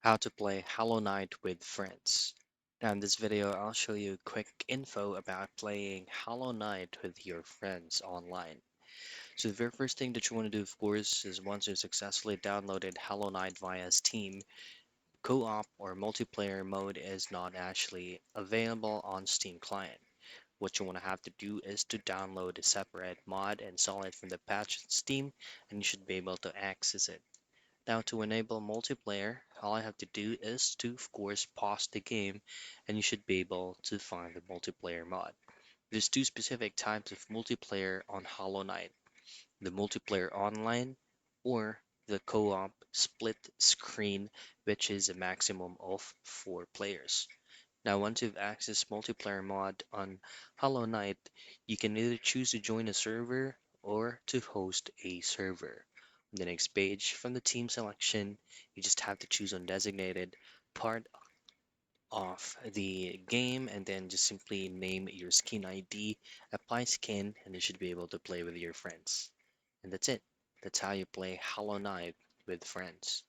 How to play Hollow Knight with friends. Now in this video, I'll show you quick info about playing Hollow Knight with your friends online. So the very first thing that you want to do, of course, is once you successfully downloaded Hollow Knight via Steam, co-op or multiplayer mode is not actually available on Steam client. What you want to have to do is to download a separate mod, install it from the patch in Steam, and you should be able to access it. Now to enable multiplayer, all I have to do is to, of course, pause the game and you should be able to find the multiplayer mod. There's two specific types of multiplayer on Hollow Knight, the multiplayer online or the co-op split screen, which is a maximum of 4 players. Now once you've accessed multiplayer mod on Hollow Knight, you can either choose to join a server or to host a server. On the next page, from the team selection, you just have to choose on designated part of the game and then just simply name your skin ID, apply skin, and you should be able to play with your friends. And that's it. That's how you play Hollow Knight with friends.